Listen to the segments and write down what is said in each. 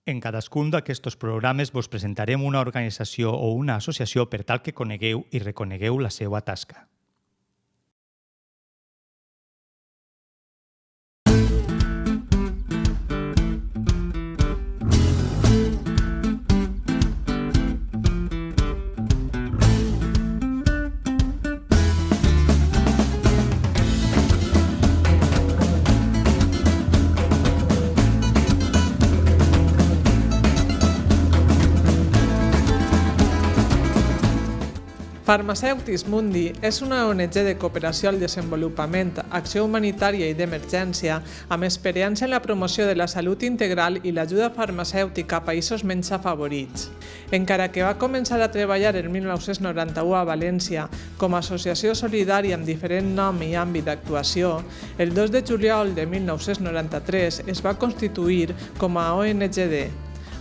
En cadascun d'aquests programes vos presentarem una organització o una associació per tal que conegueu i reconegueu la seva tasca. Farmacèutics Mundi és una ONG de cooperació al desenvolupament, acció humanitària i d'emergència amb experiència en la promoció de la salut integral i l'ajuda farmacèutica a països menys afavorits. Encara que va començar a treballar el 1991 a València com a associació solidària amb diferent nom i àmbit d'actuació, el 2 de juliol de 1993 es va constituir com a ONGD,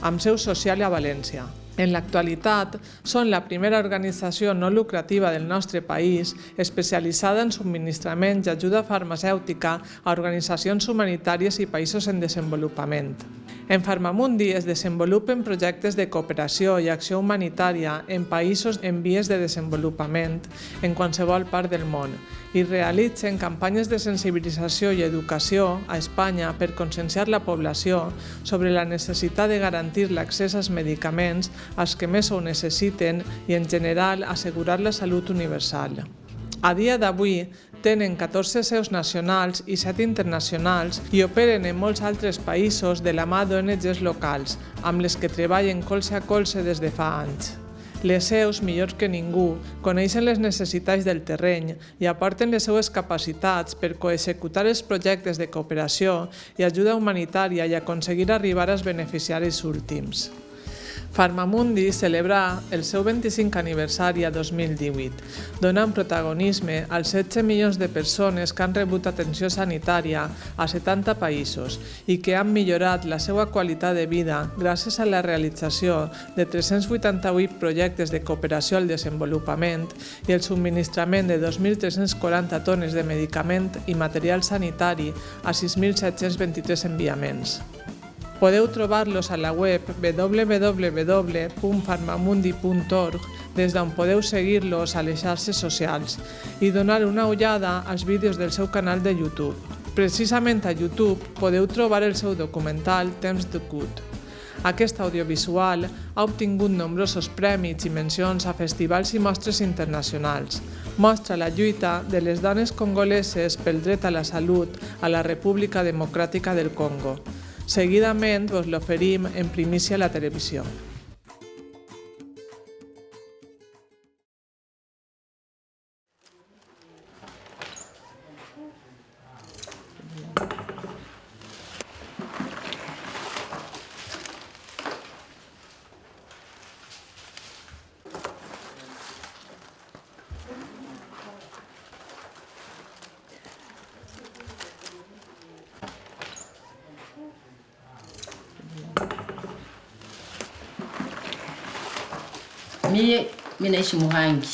amb seu social a València. En l'actualitat, són la primera organització no lucrativa del nostre país especialitzada en subministrament i ajuda farmacèutica a organitzacions humanitàries i països en desenvolupament. En Farmamundi es desenvolupen projectes de cooperació i acció humanitària en països en vies de desenvolupament en qualsevol part del món i realitzen campanyes de sensibilització i educació a Espanya per conscienciar la població sobre la necessitat de garantir l'accés als medicaments als que més ho necessiten i, en general, assegurar la salut universal. A dia d'avui, tenen 14 seus nacionals i 7 internacionals i operen en molts altres països de la mà d'ONGs locals, amb les que treballen colze a colze des de fa anys. Les seus, millor que ningú, coneixen les necessitats del terreny i aporten les seues capacitats per coexecutar els projectes de cooperació i ajuda humanitària i aconseguir arribar als beneficiaris últims. Farmamundi celebra el seu 25 aniversari a 2018, donant protagonisme als 16 milions de persones que han rebut atenció sanitària a 70 països i que han millorat la seva qualitat de vida gràcies a la realització de 388 projectes de cooperació al desenvolupament i el subministrament de 2.340 tones de medicament i material sanitari a 6.723 enviaments. Podeu trobar-los a la web www.farmamundi.org des d'on podeu seguir-los a les xarxes socials i donar una ullada als vídeos del seu canal de YouTube. Precisament a YouTube podeu trobar el seu documental Temps de Good. Aquest audiovisual ha obtingut nombrosos premis i mencions a festivals i mostres internacionals. Mostra la lluita de les dones congoleses pel dret a la salut a la República Democràtica del Congo. Seguidament vos l'oferim en primícia a la televisió. Mimi naishi Muhangi.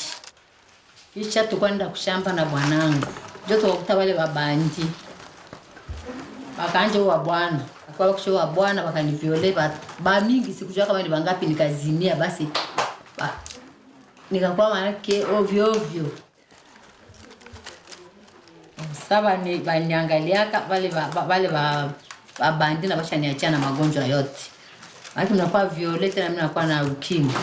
Kisha tukwenda kushamba na bwanangu. Joto wakuta wale babandi. Wakanje wa bwana. Kwa wakisho wa bwana wakaniviole ba mingi sikujua kama ni bangapi nikazimia basi. Nikakuwa manake ovyo ovyo. Saba ni baniangaliaka wale babandi na basha niachana magonjwa yote. Maki mnakuwa violete na mimi nakuwa na ukimwi.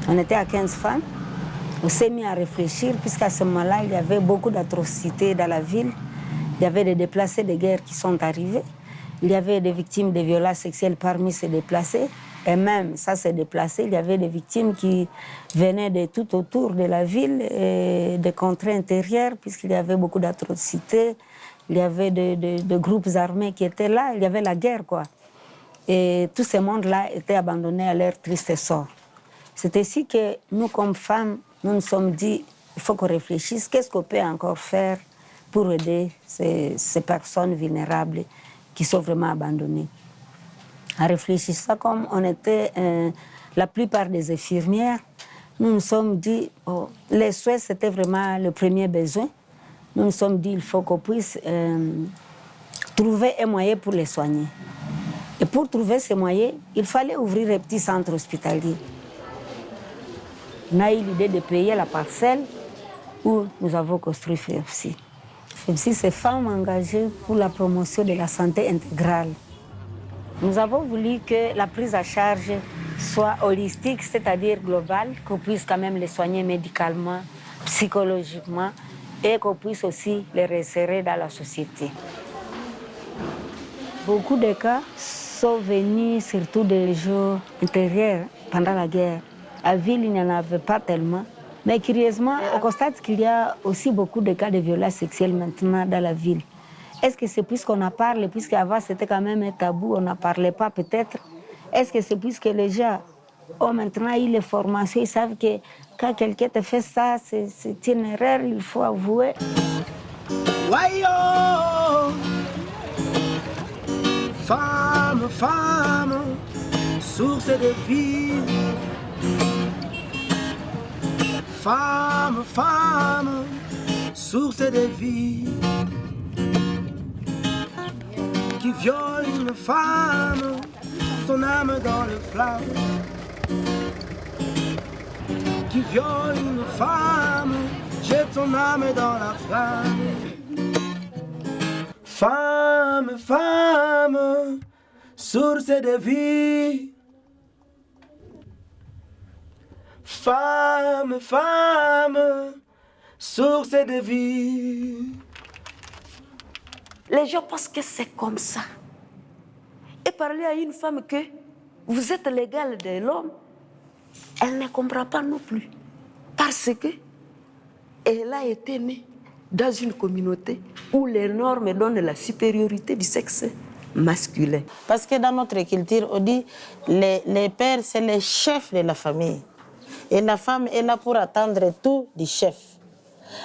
On était à 15 femmes. On s'est mis à réfléchir, puisqu'à ce moment-là, il y avait beaucoup d'atrocités dans la ville. Il y avait des déplacés de guerre qui sont arrivés. Il y avait des victimes de violences sexuelles parmi ces déplacés. Et même, ça s'est déplacé. Il y avait des victimes qui venaient de tout autour de la ville, et des contrées intérieures, puisqu'il y avait beaucoup d'atrocités. Il y avait de groupes armés qui étaient là. Il y avait la guerre, quoi. Et tous ces mondes-là étaient abandonnés à leur triste sort. C'est ainsi que nous, comme femmes, nous nous sommes dit, il faut qu'on réfléchisse, qu'est-ce qu'on peut encore faire pour aider ces personnes vulnérables qui sont vraiment abandonnées. En réfléchissant, comme on était la plupart des infirmières, nous nous sommes dit, les soins, c'était vraiment le premier besoin. Nous nous sommes dit, il faut qu'on puisse trouver un moyen pour les soigner. Et pour trouver ces moyens, il fallait ouvrir un petit centre hospitalier. On a eu l'idée de payer la parcelle où nous avons construit FEPSI. FEPSI, c'est Femmes engagées pour la promotion de la santé intégrale. Nous avons voulu que la prise à charge soit holistique, c'est-à-dire globale, qu'on puisse quand même les soigner médicalement, psychologiquement, et qu'on puisse aussi les réinsérer dans la société. Beaucoup de cas sont venus surtout des régions intérieures pendant la guerre. À Ville, il n'y en avait pas tellement. Mais curieusement, on constate qu'il y a aussi beaucoup de cas de violences sexuelles maintenant dans la ville. Est-ce que c'est puisqu'on en parle, puisqu'avant c'était quand même un tabou, on n'en parlait pas peut-être? Est-ce que c'est puisque les gens ont maintenant eu les formations, ils savent que quand quelqu'un te fait ça, c'est une erreur, il faut avouer. Femme, femme, source de vie. Femme, femme, source de vie. Qui viole une femme, son âme dans le flamme. Qui viole une femme, jette son âme dans la flamme. Femme, femme, source de vie. Femme, femme, source de vie. Les gens pensent que c'est comme ça. Et parler à une femme que vous êtes l'égal de l'homme, elle ne comprend pas non plus. Parce que elle a été née dans une communauté où les normes donnent la supériorité du sexe masculin. Parce que dans notre culture, on dit que les pères, c'est les chefs de la famille. Et la femme est là pour attendre tout du chef.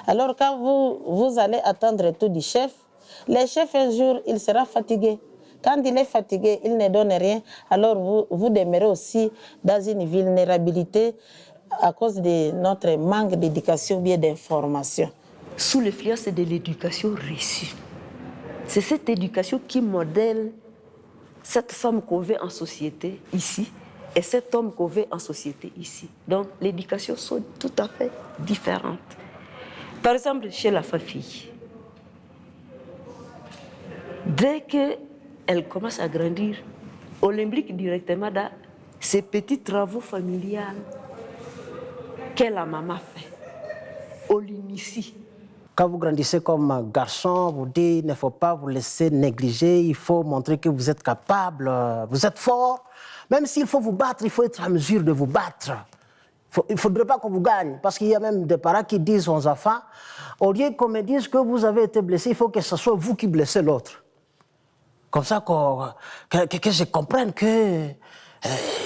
Alors quand vous allez attendre tout du chef, le chef un jour, il sera fatigué. Quand il est fatigué, il ne donne rien. Alors vous demeurez aussi dans une vulnérabilité à cause de notre manque d'éducation ou bien d'information. Sous l'influence de l'éducation reçue. C'est cette éducation qui modèle cette femme qu'on veut en société ici et cet homme qu'on veut en société ici. Donc l'éducation sont tout à fait différentes. Par exemple, chez la femme-fille, dès qu'elle commence à grandir, on l'implique directement dans ces petits travaux familiaux que la maman fait. On l'initie. Quand vous grandissez comme garçon, vous dites qu'il ne faut pas vous laisser négliger, il faut montrer que vous êtes capable, vous êtes fort. Même s'il faut vous battre, il faut être en mesure de vous battre. Il ne faudrait pas qu'on vous gagne, parce qu'il y a même des parents qui disent aux enfants, au lieu qu'on me dise que vous avez été blessé, il faut que ce soit vous qui blessez l'autre. Comme ça que je comprenne que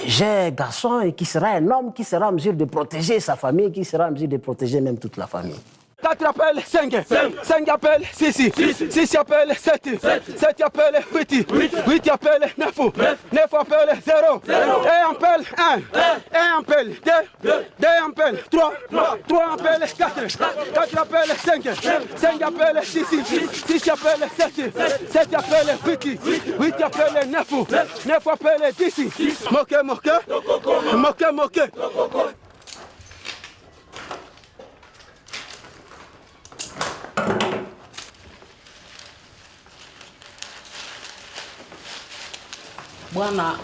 j'ai un garçon et qui sera un homme qui sera en mesure de protéger sa famille, qui sera en mesure de protéger même toute la famille. 4 appelle 5, 5 appelle 6, 6 appelle 7, 7 appelle 8, 8 appelle 9, 9 appelle 0, 1 appelle 1, 1 appelle 2, 2 appelle 3, 3 appelle 4, 4 appelle 5, 5 appelle 6, 6 appelle 7, 7 appelle 8, 8 appelle 9, 9 appelle 10, moqué, moqué, moqué, moqué.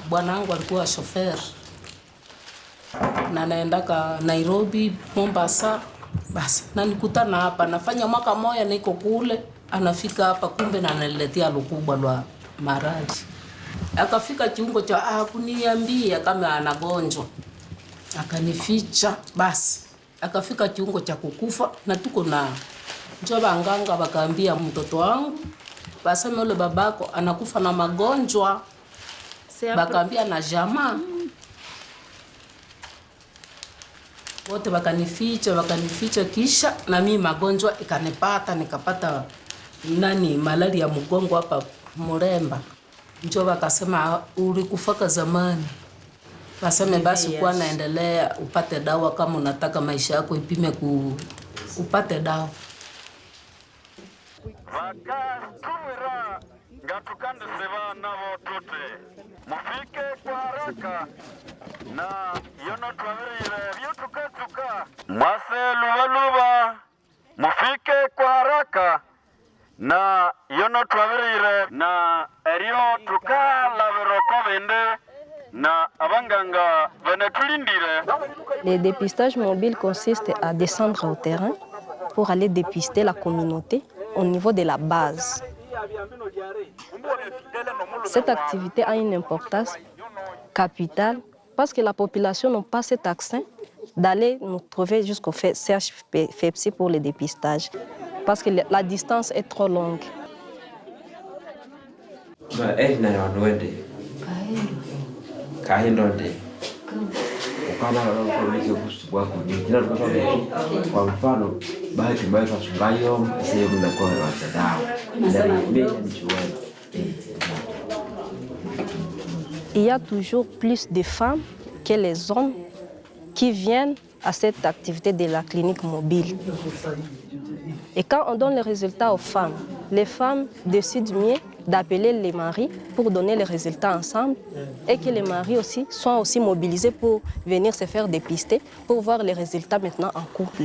Bwana wangu alikuwa shofer na naendaka Nairobi, Mombasa. Basi na nikutana hapa, nafanya mwaka moja niko kule, anafika hapa kumbe na ananiletea lukubwa lwa maradi. Akafika kiungo cha kuniambia kama anagonjwa, akanificha. Basi akafika kiungo cha kukufa, na tuko na njoo banganga wakaambia mtoto wangu baseme ule babako anakufa na magonjwa, bakaambia na jamaa wote wakanificha, kisha na mimi magonjwa ikanipata, nikapata malaria mgongo hapa Muremba. Njoo wakasema ulikufaka zamani. Baseme basi kwa naendelea upate dawa kama unataka maisha yako ipime upate dawa. Vakastumira ngatukande seva navo tote mufike kwa haraka na yono twavirire vyotukatuka mwase luvaluva mufike kwa haraka na yono twavirire na erio tukalaviroko vende na abanganga venetulindire. Le dépistage mobile consiste à descendre au terrain pour aller dépister la communauté au niveau de la base. Cette activité a une importance capitale parce que la population n'a pas cet accès d'aller nous trouver jusqu'au CHFEPSI pour le dépistage, parce que la distance est trop longue. Kwa mfano bahati mbaya tunasubayo sehemu na kwa dawa il y a toujours plus de femmes que les hommes qui viennent à cette activité de la clinique mobile. Et quand on donne les résultats aux femmes, les femmes décident mieux d'appeler les maris pour donner les résultats ensemble et que les maris aussi soient aussi mobilisés pour venir se faire dépister pour voir les résultats maintenant en couple.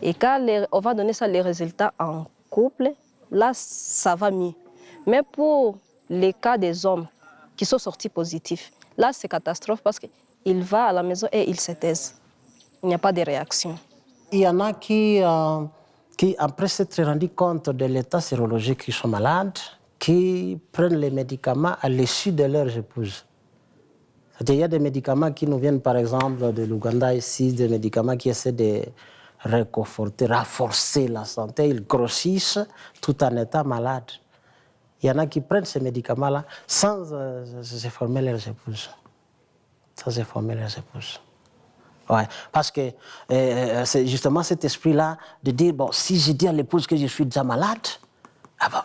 Et quand on va donner ça les résultats en couple, là ça va mieux. Mais pour les cas des hommes qui sont sortis positifs, là c'est catastrophe parce qu'il va à la maison et il se taise. Il n'y a pas de réaction. Il y en a qui après s'être rendu compte de l'état sérologique, qui sont malades, qui prennent les médicaments à l'issue de leurs épouses. Il y a des médicaments qui nous viennent par exemple de l'Ouganda ici, des médicaments qui essaient de réconforter, renforcer la santé, ils grossissent tout en étant malades. Il y en a qui prennent ces médicaments-là sans se former leurs épouses. Sans se former leurs épouses. Ouais, parce que c'est justement cet esprit-là de dire, bon, si je dis à l'épouse que je suis déjà malade,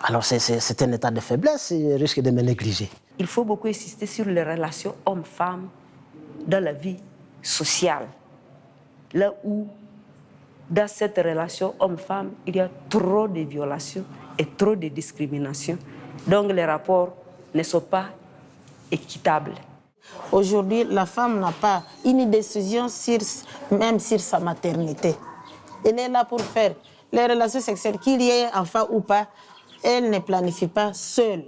alors c'est un état de faiblesse, il risque de me négliger. Il faut beaucoup insister sur les relations hommes-femmes dans la vie sociale. Là où, dans cette relation homme-femme, il y a trop de violations et trop de discriminations. Donc les rapports ne sont pas équitables. Aujourd'hui, la femme n'a pas une décision même sur sa maternité. Elle est là pour faire les relations sexuelles, qu'il y ait enfant ou pas, elle ne planifie pas seule.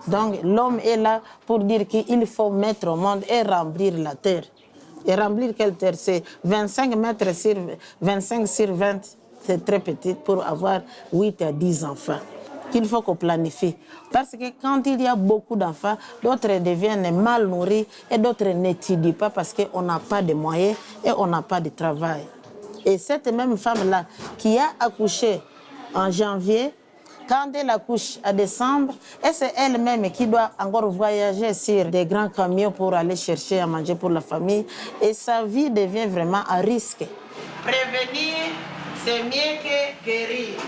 Donc l'homme est là pour dire qu'il faut mettre au monde et remplir la terre. Et remplir quelle terre? C'est 25 mètres sur 25 sur 20, c'est très petit pour avoir 8 à 10 enfants. Qu'il faut qu'on planifie. Parce que quand il y a beaucoup d'enfants, d'autres deviennent mal nourris et d'autres n'étudient pas parce qu'on n'a pas de moyens et on n'a pas de travail. Et cette même femme-là qui a accouché en janvier, quand elle accouche à décembre, et c'est elle-même qui doit encore voyager sur des grands camions pour aller chercher à manger pour la famille. Et sa vie devient vraiment à risque. Prévenir, c'est mieux que guérir.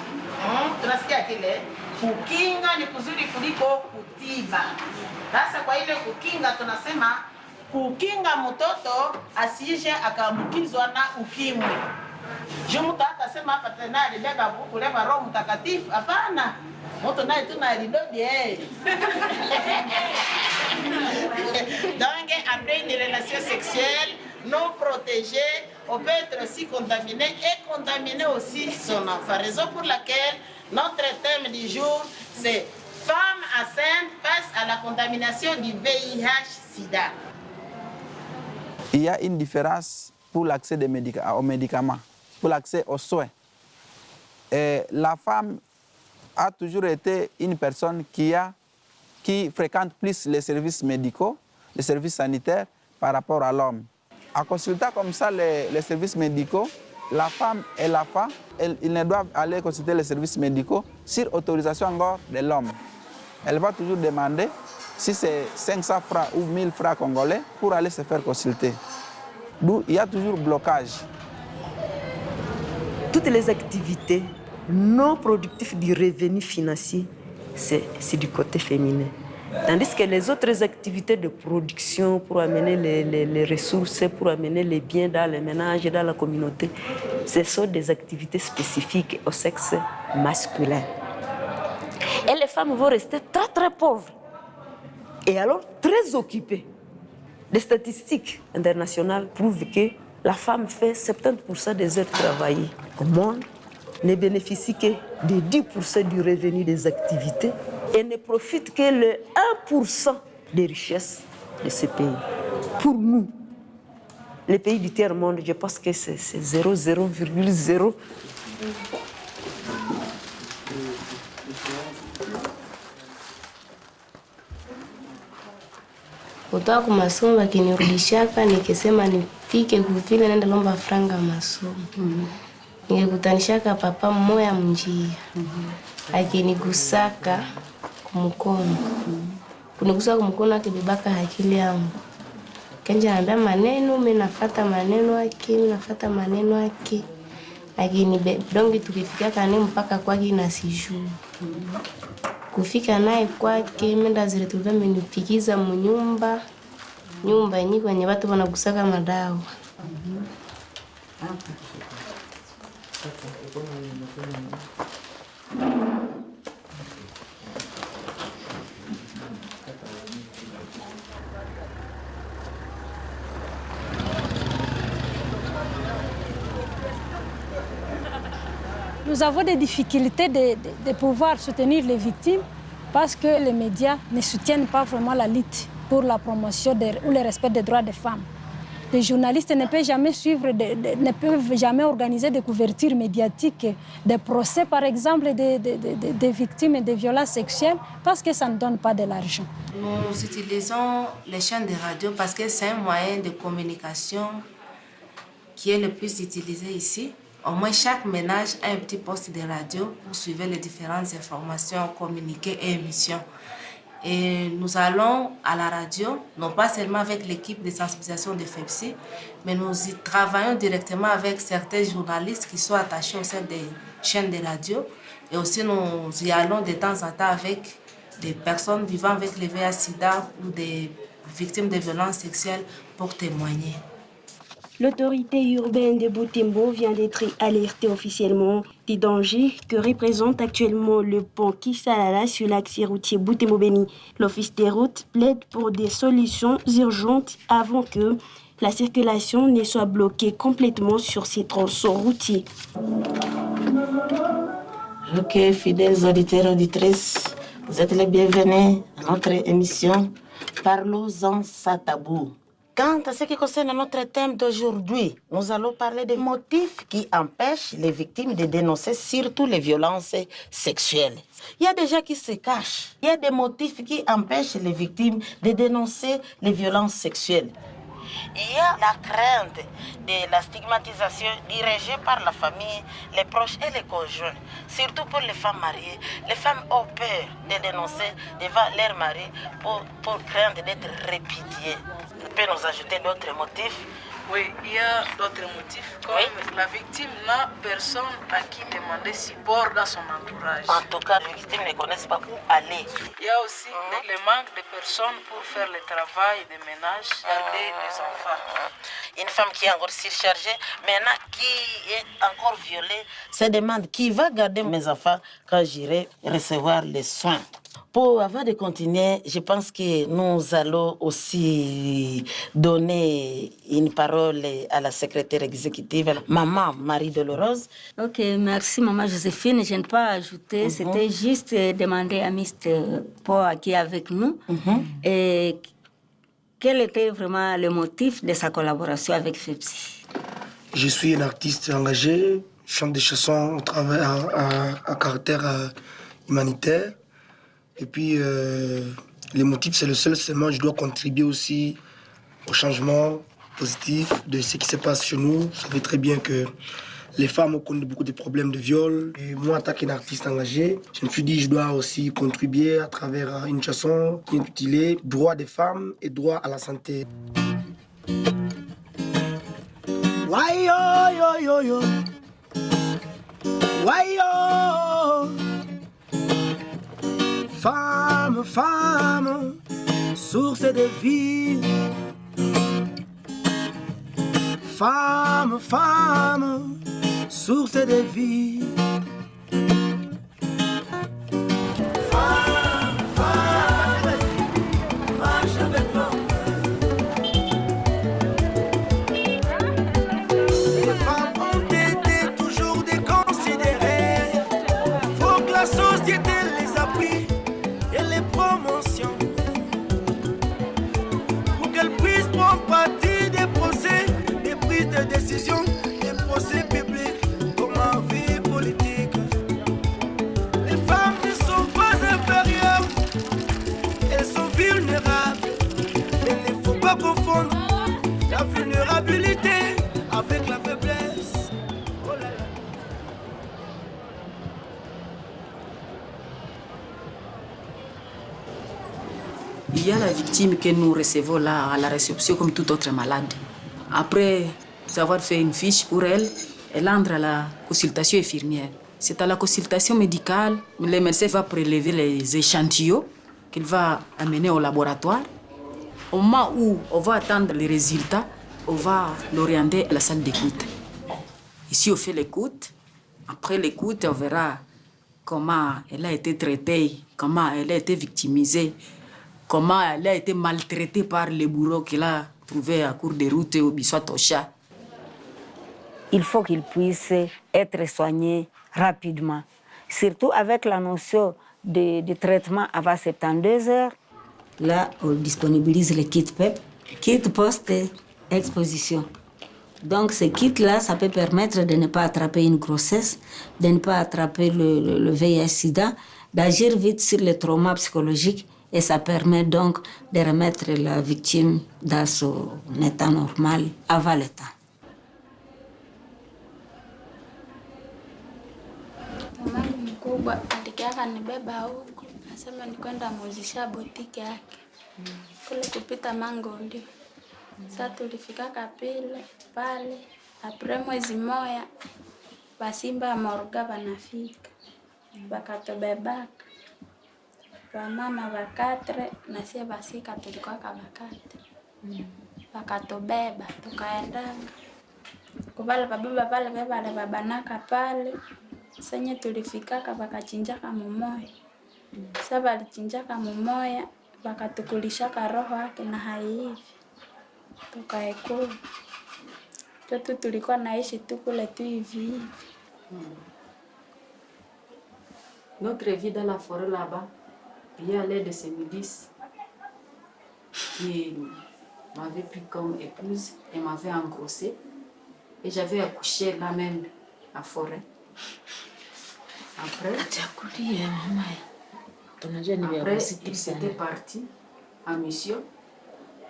Tunasikia kile kukinga ni kuzuri kuliko kutiba. Sasa kwa ile kukinga tunasema kukinga mtoto asije akaambukizwa na ukimwi. Je mtu atasema hapa tena alibeba kuleva Roho Mtakatifu, hapana. Mtu naye tuna alidobie. Donc après une relation sexuelle non protégée, on peut être aussi contaminé et contaminer aussi son enfant. Raison pour laquelle notre thème du jour, c'est femmes enceintes face à la contamination du VIH-Sida. Il y a une différence pour l'accès aux médicaments, pour l'accès aux soins. Et la femme a toujours été une personne qui a qui fréquentent plus les services médicaux, les services sanitaires par rapport à l'homme. En consultant comme ça les services médicaux, la femme et la femme, ils ne doivent aller consulter les services médicaux sur autorisation encore de l'homme. Elle va toujours demander si c'est 500 francs ou 1000 francs congolais pour aller se faire consulter. D'où il y a toujours blocage. Toutes les activités non productives du revenu financier, c'est du côté féminin. Tandis que les autres activités de production pour amener les ressources, pour amener les biens dans les ménages, dans la communauté, ce sont des activités spécifiques au sexe masculin. Et les femmes vont rester très très pauvres. Et alors très occupées. Les statistiques internationales prouvent que la femme fait 70% des heures travaillées au monde, ne bénéficie que de 10% du revenu des activités et ne profite que le 1% des richesses de ce pays. Pour nous, les pays du tiers-monde, je pense que c'est 0,0. Kutoka masomo wakinirudishaka nikisema nifike kuvile naenda lomba franga masomo. Nikikutanishaka papa mmoja mnjia. Akinigusaka kumkono. Kunigusa kumkono akibibaka akili yangu. Kenja anambia maneno, mimi nafuata maneno yake, mimi nafuata maneno yake. Akinibedongi tukifika kani mpaka kwake na sijui. Kufika naye kwake mimi ndazile tulivemenipikiza munyumba. Nyumba yenyewe kwenye watu wanagusaka madawa. Nous avons des difficultés de pouvoir soutenir les victimes parce que les médias ne soutiennent pas vraiment la lutte pour la promotion ou le respect des droits des femmes. Les journalistes ne peuvent jamais suivre, ne peuvent jamais organiser des couvertures médiatiques, des procès par exemple des victimes de violences sexuelles parce que ça ne donne pas de l'argent. Nous utilisons les chaînes de radio parce que c'est un moyen de communication qui est le plus utilisé ici. Au moins, chaque ménage a un petit poste de radio pour suivre les différentes informations, communiqués et émissions. Et nous allons à la radio, non pas seulement avec l'équipe de sensibilisation de FEPSI, mais nous y travaillons directement avec certains journalistes qui sont attachés au sein des chaînes de radio. Et aussi, nous y allons de temps en temps avec des personnes vivant avec le VIH/SIDA ou des victimes de violences sexuelles pour témoigner. L'autorité urbaine de Butembo vient d'être alertée officiellement des dangers que représente actuellement le pont Kisalala sur l'axe routier Butembo-Beni. L'Office des routes plaide pour des solutions urgentes avant que la circulation ne soit bloquée complètement sur ces tronçons routiers. Ok, fidèles auditeurs et auditrices, vous êtes les bienvenus à notre émission Parlons-en sans tabou. Quant à ce qui concerne notre thème d'aujourd'hui, nous allons parler des motifs qui empêchent les victimes de dénoncer surtout les violences sexuelles. Il y a des gens qui se cachent. Il y a des motifs qui empêchent les victimes de dénoncer les violences sexuelles. Il y a la crainte de la stigmatisation dirigée par la famille, les proches et les conjoints. Surtout pour les femmes mariées. Les femmes ont peur de dénoncer devant leur mari pour craindre d'être répudiées. On peut nous ajouter d'autres motifs? Oui, il y a d'autres motifs, comme la victime n'a personne à qui demander support dans son entourage. En tout cas, les victimes ne connaissent pas où aller. Il y a aussi le manque de personnes pour faire le travail de ménage, garder les enfants. Une femme qui est encore surchargée, maintenant qui est encore violée, se demande qui va garder mes enfants quand j'irai recevoir les soins. Avant de continuer, je pense que nous allons aussi donner une parole à la secrétaire exécutive, Maman Marie-Dolorose. Ok, merci Maman Joséphine. Je n'ai pas ajouté, c'était juste demander à Mr. Paul qui est avec nous et quel était vraiment le motif de sa collaboration avec FEPSI. Je suis un artiste engagé, je chante des chansons au travail à caractère humanitaire. Et puis, Les motifs, c'est le seul, seulement je dois contribuer aussi au changement positif de ce qui se passe chez nous. Vous savez très bien que les femmes ont connu beaucoup de problèmes de viol. Et moi, en tant qu'artiste engagé, je me suis dit que je dois aussi contribuer à travers une chanson qui est intitulée « Droit des femmes et droit à la santé ». Why yo yo yo yo, why yo. Femme, femme, source de vie. Femme, femme, source de vie. Femme, femme, marche avec l'homme. Les femmes ont été toujours déconsidérées. Il faut que la société les appuie et les promotions pour qu'elles puissent prendre partie des procès, des prises de décision, des procès publics comme en vie politique. Les femmes ne sont pas inférieures, elles sont vulnérables. Il ne faut pas confondre la vulnérabilité avec la faiblesse. Oh là là. Il y a la victime que nous recevons là à la réception comme tout autre malade. Après avoir fait une fiche pour elle, elle entre à la consultation infirmière. C'est à la consultation médicale, le médecin va prélever les échantillons qu'il va amener au laboratoire. Au moment où on va attendre les résultats, on va l'orienter à la salle d'écoute. Ici, on fait l'écoute. Après l'écoute, on verra comment elle a été traitée, comment elle a été victimisée, comment elle a été maltraitée par les bourreaux qu'elle a trouvés à court de route ou soit au chat. Il faut qu'il puisse être soigné rapidement, surtout avec la notion de traitement avant 72 heures. Là, on disponibilise le kit PEP, kit post-exposition. Donc, ce kit-là, ça peut permettre de ne pas attraper une grossesse, de ne pas attraper le VIH-Sida, d'agir vite sur le trauma psychologique et ça permet donc de remettre la victime dans son état normal avant l'état. Mamangu mkubwa alikiaka nibeba huku, nasema nikwenda muzisha botiki yake kule kupita Mangondi. Sasa tulifika Kapile pale, apre mwezi moya basimba morga banafika bakatobebaka bamama bakatre na sie basika tulikuwa kabakate bakatobeba tukaendanga kubale babeba pale bebale babanaka pale senye tulifikaka bakachinjaka mumoya. Sasa balichinjaka mumoya bakatukulishaka roho yake na haivi tukaekula tu tulikuwa naishi tu kule tu hivi hivi. Notre vie dans la forêt là-bas, il y a l'aide de ces milices qui m'avaient pris comme épouse et m'avaient engrossée. Et j'avais accouché là même à forêt. Après, il s'était parti en mission.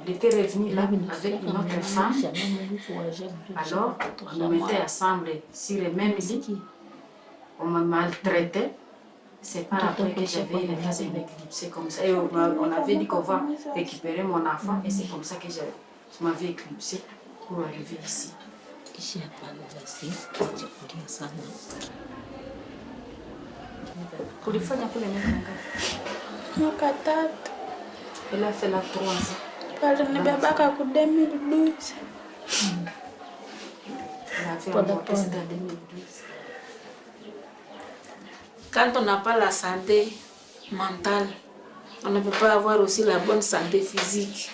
Il était revenu là avec une autre femme. Alors, on nous mettait ensemble sur le même lit. On m'a maltraité. C'est pas après que j'avais une état de m'éclipser comme ça. Et on avait dit qu'on va récupérer mon enfant. Et c'est comme ça que je m'avais éclipsé pour arriver ici. Kulifanya kule mwaka 3. Elle a fait la 3 ans. Pale nibebaka ku 2012. Elle a fait un morte en 2012. Quand on n'a pas la santé mentale, on ne peut pas avoir aussi la bonne santé physique.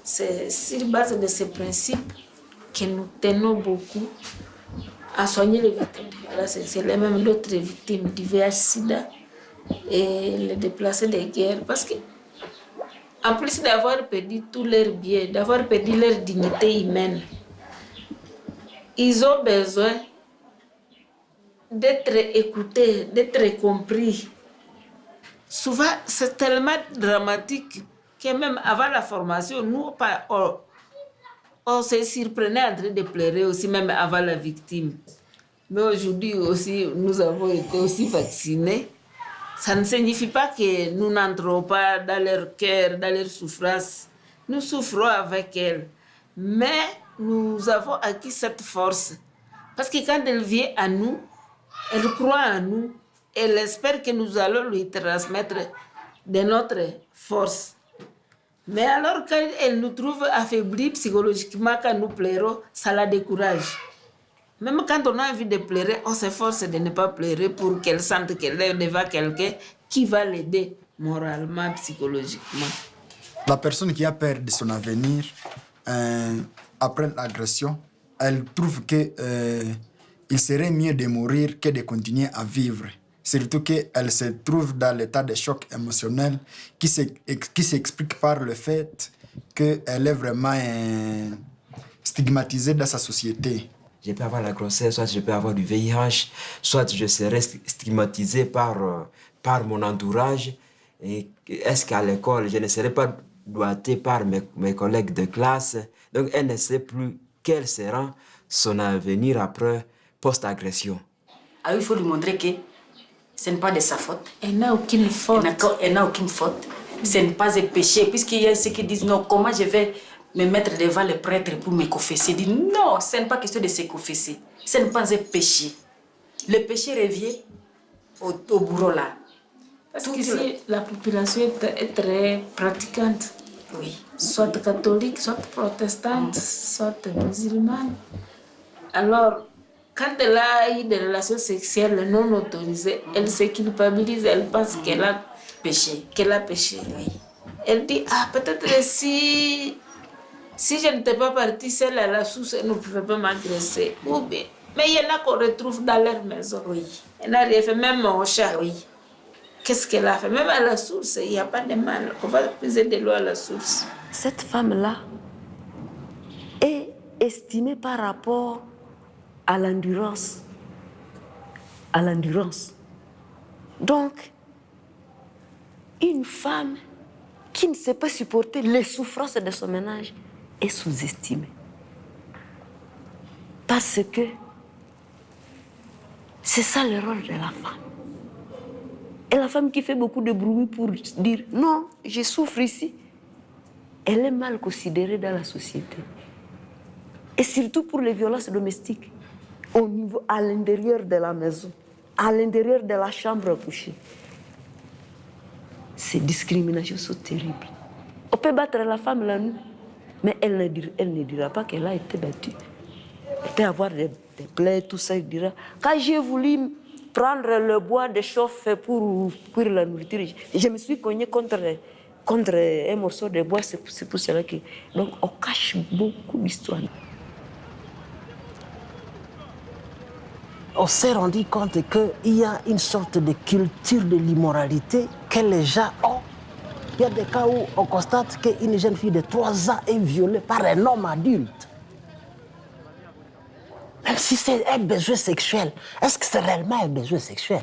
C'est sur base de ces principes que nous tenons beaucoup à soigner les victimes. C'est les mêmes d'autres victimes du VIH-Sida et les déplacés de guerre. Parce que, en plus d'avoir perdu tous leurs biens, d'avoir perdu leur dignité humaine, ils ont besoin d'être écoutés, d'être compris. souvent, c'est tellement dramatique que même avant la formation, nous, on se surprenait en train de pleurer aussi, même avant la victime. Mais aujourd'hui aussi, nous avons été aussi vaccinés. Ça ne signifie pas que nous n'entrons pas dans leur cœur, dans leur souffrance. Nous souffrons avec elles. Mais nous avons acquis cette force. Parce que quand elle vient à nous, elle croit en nous. Elle espère que nous allons lui transmettre de notre force. Mais alors, quand elle nous trouve affaiblis psychologiquement, quand nous pleurons, ça la décourage. Même quand on a envie de pleurer, on s'efforce de ne pas pleurer pour qu'elle sente qu'elle est devant quelqu'un qui va l'aider moralement, psychologiquement. La personne qui a peur de son avenir, après l'agression, elle trouve qu'il serait mieux de mourir que de continuer à vivre. Surtout qu'elle se trouve dans l'état de choc émotionnel qui s'explique par le fait qu'elle est vraiment stigmatisée dans sa société. Je peux avoir la grossesse, soit je peux avoir du VIH, soit je serai stigmatisé par mon entourage. Et est-ce qu'à l'école, je ne serai pas doigté par mes collègues de classe? Donc, elle ne sait plus quel sera son avenir après post-agression. Ah, il faut lui montrer que ce n'est pas de sa faute. Elle n'a aucune faute. Elle n'a aucune faute. Ce n'est pas un péché. Puisqu'il y a ceux qui disent non, comment je vais me mettre devant le prêtre pour me confesser? Dit non, ce n'est pas question de se confesser. Ce n'est pas un péché. Le péché revient au bourreau là. Parce qu'ici, la population est très pratiquante. Oui. Soit catholique, soit protestante, soit musulmane. Alors, quand elle a eu des relations sexuelles non autorisées, elle se culpabilise, elle pense qu'elle a péché. Oui. Elle dit, peut-être si je n'étais pas partie seule à la source, elle ne pouvait pas m'agresser. Ou bien, mais il y en a qu'on retrouve dans leur maison. Oui. Elle n'a rien fait, même au chat. Oui. Qu'est-ce qu'elle a fait? Même à la source, il n'y a pas de mal. On va puiser de l'eau à la source. Cette femme-là est estimée par rapport à l'endurance. Donc, une femme qui ne sait pas supporter les souffrances de son ménage est sous-estimée. Parce que c'est ça le rôle de la femme. Et la femme qui fait beaucoup de bruit pour dire « Non, je souffre ici », elle est mal considérée dans la société. Et surtout pour les violences domestiques, au niveau, à l'intérieur de la maison, à l'intérieur de la chambre à coucher. Ces discriminations sont terribles. On peut battre la femme la nuit, mais elle ne dira pas qu'elle a été battue. Elle peut avoir des plaies, tout ça, elle dira « Quand j'ai voulu prendre le bois de chauffe pour cuire la nourriture, je me suis cognée contre un morceau de bois, c'est pour cela que... » Donc on cache beaucoup d'histoires. On s'est rendu compte qu'il y a une sorte de culture de l'immoralité que les gens ont. Il y a des cas où on constate qu'une jeune fille de 3 ans est violée par un homme adulte. Même si c'est un besoin sexuel, est-ce que c'est réellement un besoin sexuel?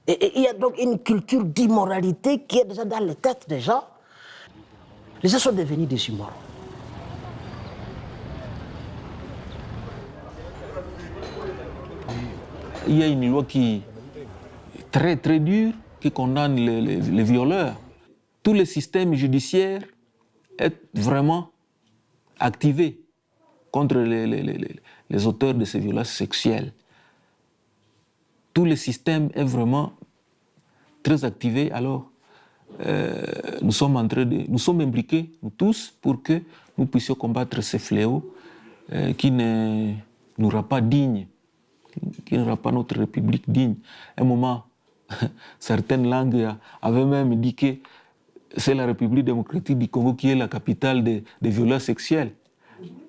Et il y a donc une culture d'immoralité qui est déjà dans les têtes des gens. Les gens sont devenus des immoraux. Il y a une loi qui est très très dure, qui condamne les violeurs. Tout le système judiciaire est vraiment activé contre les auteurs de ces violences sexuelles. Tout le système est vraiment très activé. Alors, nous sommes impliqués, nous tous, pour que nous puissions combattre ces fléaux qui ne nous rendent pas dignes, qui ne rendent pas notre République digne. À un moment, certaines langues avaient même dit que c'est la République démocratique du Congo qui est la capitale des violences sexuelles.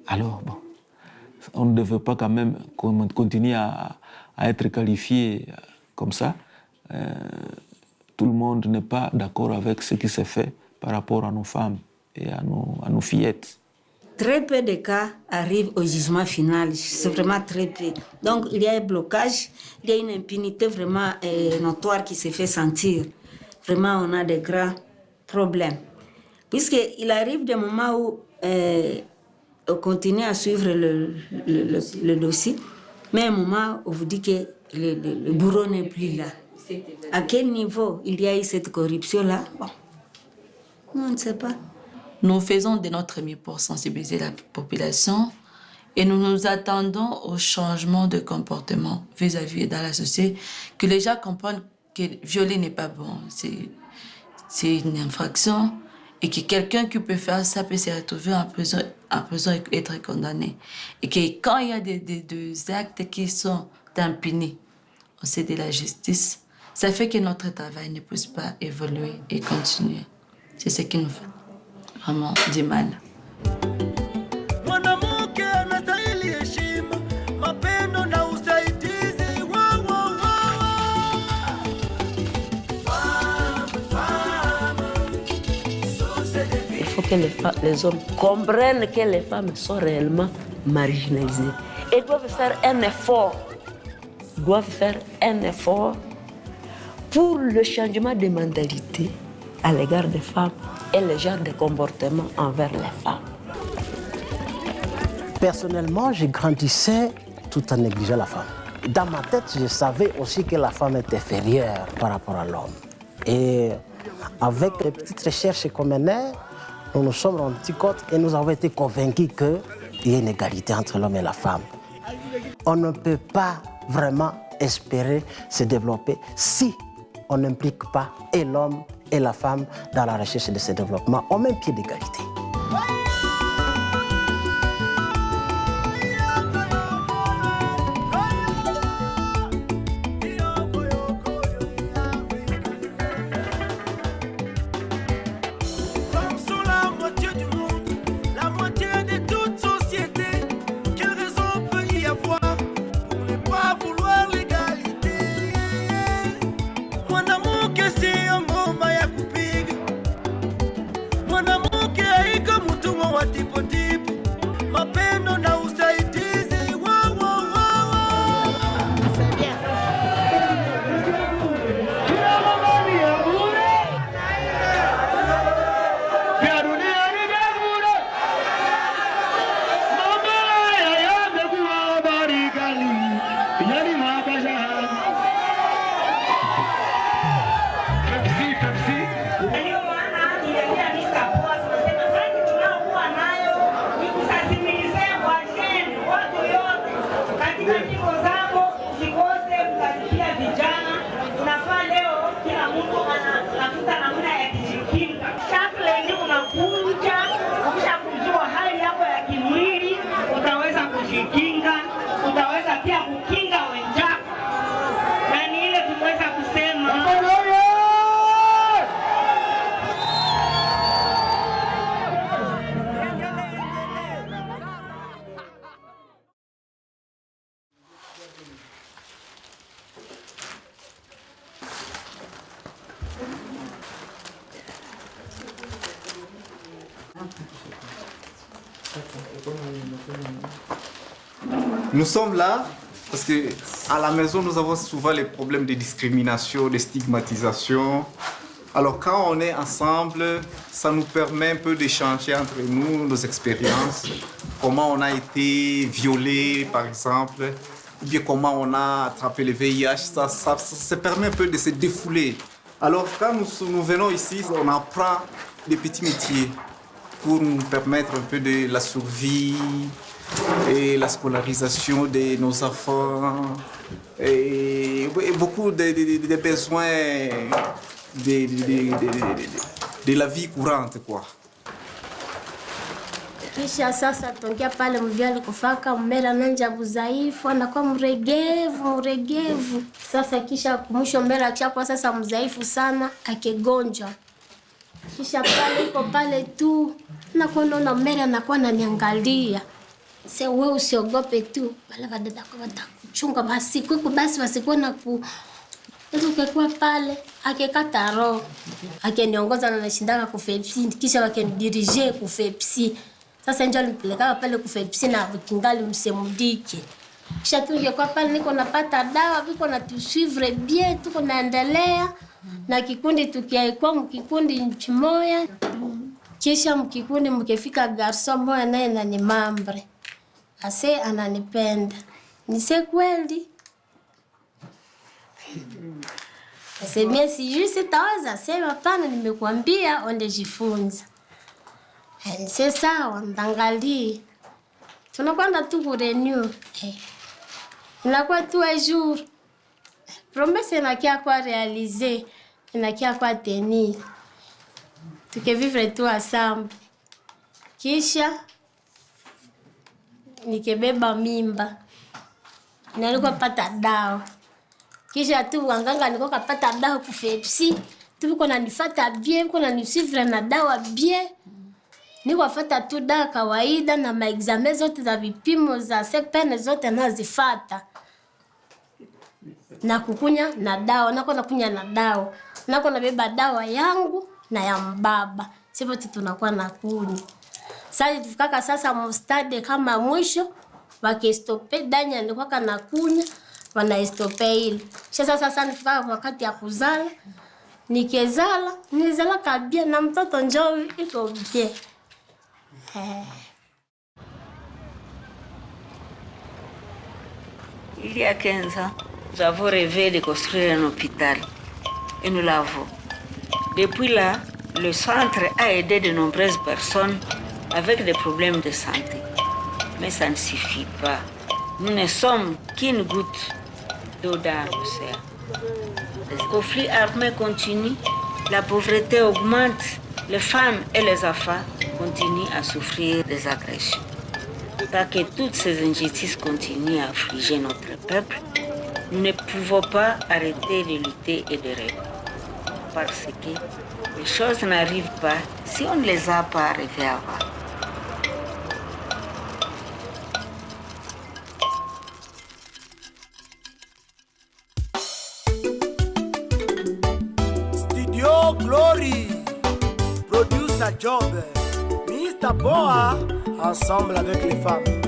Alors, bon, on ne devait pas quand même continuer à être qualifié comme ça. Tout le monde n'est pas d'accord avec ce qui s'est fait par rapport à nos femmes et à nos fillettes. Très peu de cas arrivent au jugement final, c'est vraiment très peu. Donc il y a un blocage, il y a une impunité vraiment notoire qui se fait sentir. vraiment on a de grands problèmes. Puisqu'il arrive des moments où on continue à suivre le dossier, mais à un moment où on vous dit que le bourreau n'est plus là. À quel niveau il y a eu cette corruption-là? Bon, on ne sait pas. Nous faisons de notre mieux pour sensibiliser la population et nous nous attendons au changement de comportement vis-à-vis dans la société, que les gens comprennent que violer n'est pas bon, c'est une infraction et que quelqu'un qui peut faire ça peut se retrouver en prison et être condamné. Et que quand il y a des actes qui sont impunis au sein de la justice, ça fait que notre travail ne puisse pas évoluer et continuer. C'est ce qui nous fait vraiment du mal. Il faut que les hommes comprennent que les femmes sont réellement marginalisées. Ils doivent faire un effort. Ils doivent faire un effort pour le changement de mentalité à l'égard des femmes et le genre de comportement envers les femmes. Personnellement, je grandissais tout en négligeant la femme. Dans ma tête, je savais aussi que la femme est inférieure par rapport à l'homme. Et avec les petites recherches qu'on menait, nous nous sommes rendus compte et nous avons été convaincus qu'il y a une égalité entre l'homme et la femme. On ne peut pas vraiment espérer se développer si on n'implique pas et l'homme et la femme dans la recherche de ce développement au même pied d'égalité. Nous sommes là parce qu'à la maison, nous avons souvent les problèmes de discrimination, de stigmatisation. Alors quand on est ensemble, ça nous permet un peu d'échanger entre nous nos expériences, comment on a été violé par exemple, ou bien comment on a attrapé le VIH, ça permet un peu de se défouler. Alors quand nous venons ici, on apprend des petits métiers pour nous permettre un peu de la survie et la scolarisation de nos enfants et beaucoup de besoins de la vie courante quoi. Kisha sasa tokea pale mvyali kufaka mbele nanja mzaifu anakuwa mregevu. Sasa kisha mwisho mbele akishakuwa sasa mzaifu sana akigonjwa. Kisha pale iko pale tu na kuona mbele anakuwa ananiangalia. Sasa wewe usiogope tu, wale wadada kwa watakuchunga basi kwako basi wasikuwa na ku kwa pale akekata roho akeniongoza na nashindana ku FEPSI kisha wakenidirije ku FEPSI. Sasa ndio nilipeleka pale ku FEPSI na kingali msemudike. Kisha tu kwa pale niko napata dawa viko na tusuivre bien tuko naendelea na kikundi tukiaikuwa mkikundi chimoya, kisha mkikundi mkifika garso moya naye nani mambre ase ananipenda, nise kweli asemia sijui sitaweza sema pana, nimekuambia onde jifunza. Nise sawa, ndangalie tunakwenda tu kurenew inakuwa tu un jour promesse inakia kwa réaliser, inakia kwa tenir, tukevivre tu ensemble. Kisha nikebeba mimba, nilikuwa pata dawa, kisha tu wanganga nilikuwa kapata dawa kufepsi, tuko na nifata bien, kuna nisivre na dawa bien, niko fata tu dawa kawaida na maexame zote za vipimo za CPN zote nazifata. Na kukunya na dawa, nako nakunya na dawa, nako nabeba dawa yangu na ya mbaba, sivyo tunakuwa na kunywa. Sasa tufikaka sasa mstade kama mwisho, wakistope danya nilikuwa kana kunya, wanaistope ile. Sasa nifikaka wakati ya kuzala, nikezala, nilizala kabia na mtoto njoo iko bien. Il y a 15 ans, nous avons rêvé de construire un hôpital et nous l'avons. Depuis là, le centre a aidé de nombreuses personnes avec des problèmes de santé. Mais ça ne suffit pas. Nous ne sommes qu'une goutte d'eau dans l'océan. Les conflits armés continuent, la pauvreté augmente, les femmes et les enfants continuent à souffrir des agressions. Tant que toutes ces injustices continuent à affliger notre peuple, nous ne pouvons pas arrêter de lutter et de rêver. Parce que les choses n'arrivent pas si on ne les a pas rêvées avant. Studio Glory, Producer Job, Mr. Boa, ensemble avec les femmes.